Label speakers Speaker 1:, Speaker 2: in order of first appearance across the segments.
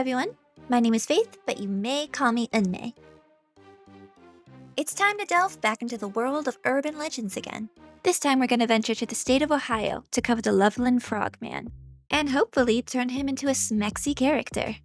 Speaker 1: everyone. My name is Faith, but you may call me Unme. It's time to delve back into the world of urban legends again. This time we're going to venture to the state of Ohio to cover the Loveland Frogman, and hopefully turn him into a smexy character.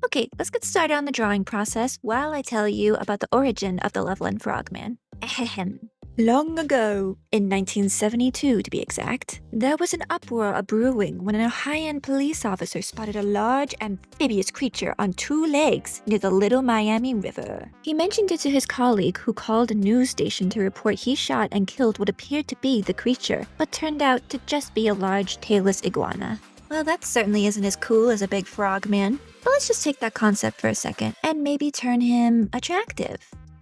Speaker 1: Okay, let's get started on the drawing process while I tell you about the origin of the Loveland Frogman. Ahem. Long ago, in 1972 to be exact, there was an uproar brewing when an Ohioan police officer spotted a large amphibious creature on two legs near the Little Miami River. He mentioned it to his colleague, who called a news station to report he shot and killed what appeared to be the creature, but turned out to just be a large tailless iguana. Well, that certainly isn't as cool as a big frogman, but let's just take that concept for a second and maybe turn him attractive.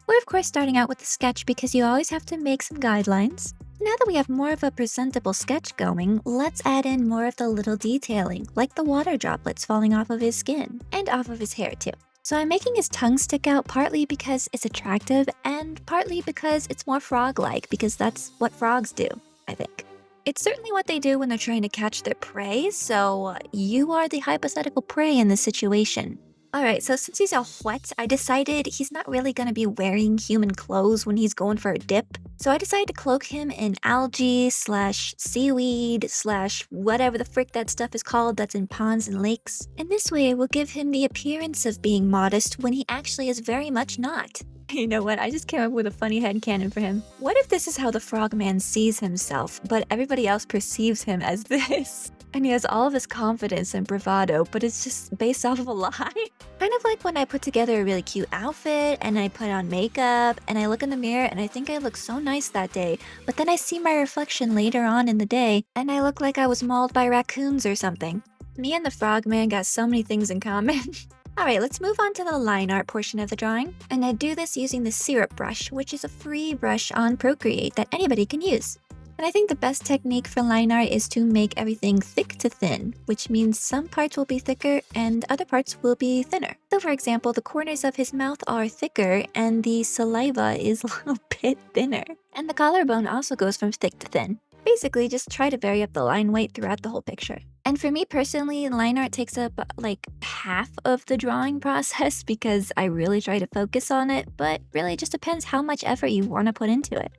Speaker 1: We're of course starting out with the sketch because you always have to make some guidelines. Now that we have more of a presentable sketch going, let's add in more of the little detailing, like the water droplets falling off of his skin, and off of his hair too. So I'm making his tongue stick out partly because it's attractive, and partly because it's more frog-like, because that's what frogs do, I think. It's certainly what they do when they're trying to catch their prey, so you are the hypothetical prey in this situation. Alright, so since he's all wet, I decided he's not really gonna be wearing human clothes when he's going for a dip. So I decided to cloak him in algae / seaweed / whatever the frick that stuff is called that's in ponds and lakes. And this way it will give him the appearance of being modest when he actually is very much not. You know what, I just came up with a funny headcanon for him. What if this is how the frogman sees himself, but everybody else perceives him as this? And he has all of his confidence and bravado, but it's just based off of a lie? Kind of like when I put together a really cute outfit, and I put on makeup, and I look in the mirror and I think I look so nice that day, but then I see my reflection later on in the day, and I look like I was mauled by raccoons or something. Me and the frogman got so many things in common. Alright, let's move on to the line art portion of the drawing. And I do this using the syrup brush, which is a free brush on Procreate that anybody can use. And I think the best technique for line art is to make everything thick to thin, which means some parts will be thicker and other parts will be thinner. So for example, the corners of his mouth are thicker and the saliva is a little bit thinner. And the collarbone also goes from thick to thin. Basically, just try to vary up the line weight throughout the whole picture. And for me personally, line art takes up like half of the drawing process because I really try to focus on it, but really it just depends how much effort you want to put into it.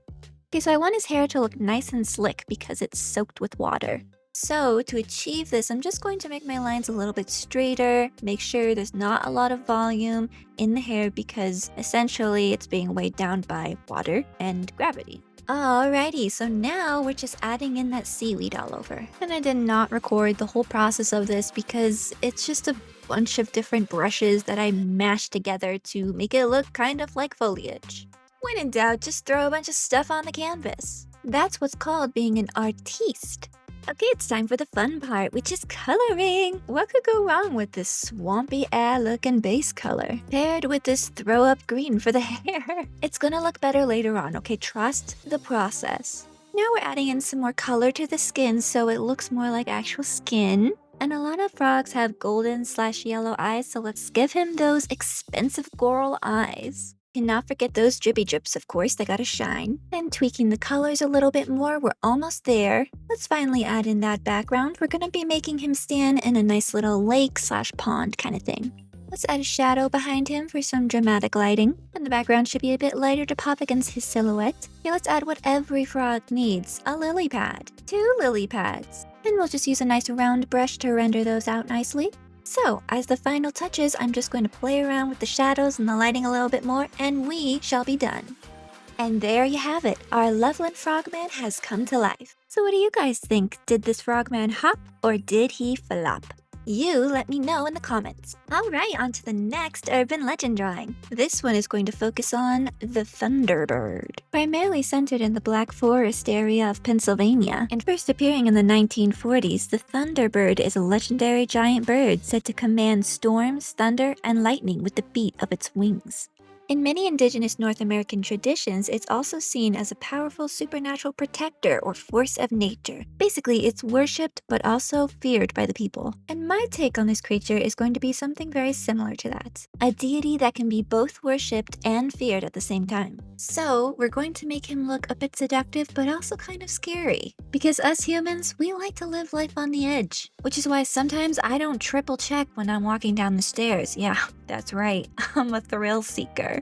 Speaker 1: Okay, so I want his hair to look nice and slick because it's soaked with water. So to achieve this, I'm just going to make my lines a little bit straighter, make sure there's not a lot of volume in the hair because essentially it's being weighed down by water and gravity. Alrighty, so now we're just adding in that seaweed all over. And I did not record the whole process of this because it's just a bunch of different brushes that I mashed together to make it look kind of like foliage. When in doubt, just throw a bunch of stuff on the canvas. That's what's called being an artiste. Okay, it's time for the fun part, which is coloring. What could go wrong with this swampy air looking base color, paired with this throw up green for the hair? It's gonna look better later on, okay? Trust the process. Now we're adding in some more color to the skin so it looks more like actual skin. And a lot of frogs have golden / yellow eyes, so let's give him those expensive coral eyes. Cannot forget those drippy drips, of course, they gotta shine. And tweaking the colors a little bit more, we're almost there. Let's finally add in that background. We're gonna be making him stand in a nice little lake / pond kind of thing. Let's add a shadow behind him for some dramatic lighting. And the background should be a bit lighter to pop against his silhouette. Here, let's add what every frog needs, a lily pad. 2 lily pads. And we'll just use a nice round brush to render those out nicely. So, as the final touches, I'm just going to play around with the shadows and the lighting a little bit more, and we shall be done. And there you have it, our Loveland Frogman has come to life. So what do you guys think? Did this frogman hop, or did he flop? You let me know in the comments. Alright, on to the next urban legend drawing. This one is going to focus on the Thunderbird. Primarily centered in the Black Forest area of Pennsylvania, and first appearing in the 1940s, the Thunderbird is a legendary giant bird said to command storms, thunder, and lightning with the beat of its wings. In many indigenous North American traditions, it's also seen as a powerful supernatural protector or force of nature. Basically, it's worshipped but also feared by the people. And my take on this creature is going to be something very similar to that. A deity that can be both worshipped and feared at the same time. So, we're going to make him look a bit seductive but also kind of scary. Because us humans, we like to live life on the edge. Which is why sometimes I don't triple check when I'm walking down the stairs. Yeah, that's right, I'm a thrill seeker.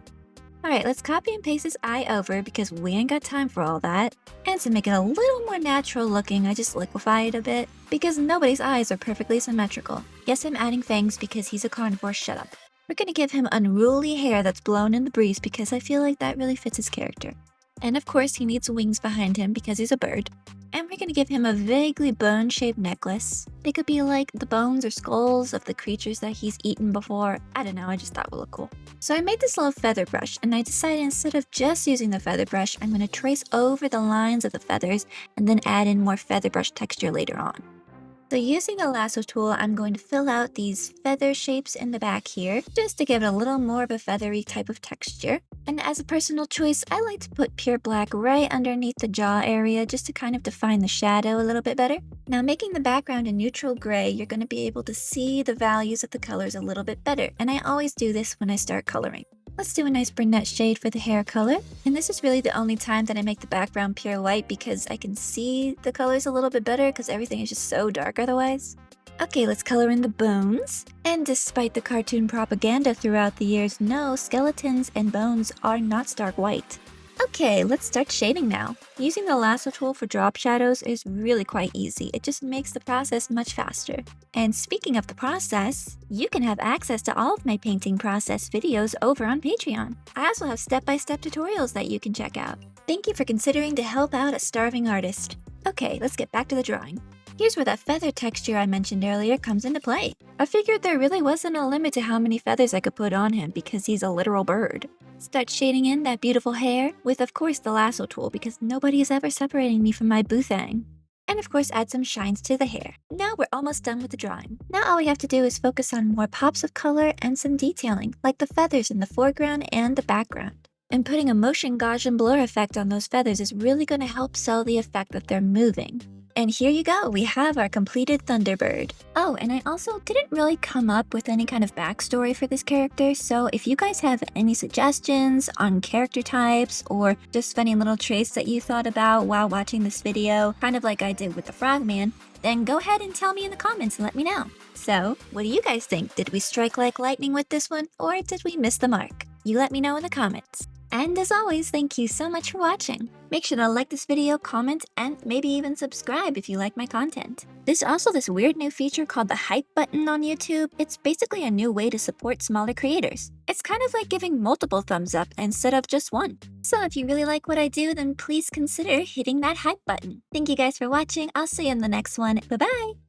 Speaker 1: Alright, let's copy and paste this eye over because we ain't got time for all that. And to make it a little more natural looking, I just liquefy it a bit because nobody's eyes are perfectly symmetrical. Yes, I'm adding fangs because he's a carnivore, shut up. We're gonna give him unruly hair that's blown in the breeze because I feel like that really fits his character. And of course, he needs wings behind him because he's a bird. And we're gonna give him a vaguely bone-shaped necklace. They could be like the bones or skulls of the creatures that he's eaten before. I don't know, I just thought it would look cool. So I made this little feather brush, and I decided instead of just using the feather brush, I'm gonna trace over the lines of the feathers and then add in more feather brush texture later on. So using the lasso tool, I'm going to fill out these feather shapes in the back here, just to give it a little more of a feathery type of texture. And as a personal choice, I like to put pure black right underneath the jaw area just to kind of define the shadow a little bit better. Now making the background a neutral gray, you're going to be able to see the values of the colors a little bit better. And I always do this when I start coloring. Let's do a nice brunette shade for the hair color. And this is really the only time that I make the background pure white because I can see the colors a little bit better because everything is just so dark otherwise. Okay, let's color in the bones. And despite the cartoon propaganda throughout the years, no, skeletons and bones are not stark white. Okay, let's start shading now. Using the lasso tool for drop shadows is really quite easy. It just makes the process much faster. And speaking of the process, you can have access to all of my painting process videos over on Patreon. I also have step-by-step tutorials that you can check out. Thank you for considering to help out a starving artist. Okay, let's get back to the drawing. Here's where that feather texture I mentioned earlier comes into play. I figured there really wasn't a limit to how many feathers I could put on him because he's a literal bird. Start shading in that beautiful hair with, of course, the lasso tool because nobody is ever separating me from my boothang. And of course, add some shines to the hair. Now we're almost done with the drawing. Now all we have to do is focus on more pops of color and some detailing, like the feathers in the foreground and the background. And putting a motion Gaussian blur effect on those feathers is really going to help sell the effect that they're moving. And here you go, we have our completed Thunderbird. Oh, and I also didn't really come up with any kind of backstory for this character, so if you guys have any suggestions on character types or just funny little traits that you thought about while watching this video, kind of like I did with the Frogman, then go ahead and tell me in the comments and let me know. So, what do you guys think? Did we strike like lightning with this one, or did we miss the mark? You let me know in the comments. And as always, thank you so much for watching. Make sure to like this video, comment, and maybe even subscribe if you like my content. There's also this weird new feature called the hype button on YouTube. It's basically a new way to support smaller creators. It's kind of like giving multiple thumbs up instead of just one. So if you really like what I do, then please consider hitting that hype button. Thank you guys for watching. I'll see you in the next one. Bye-bye!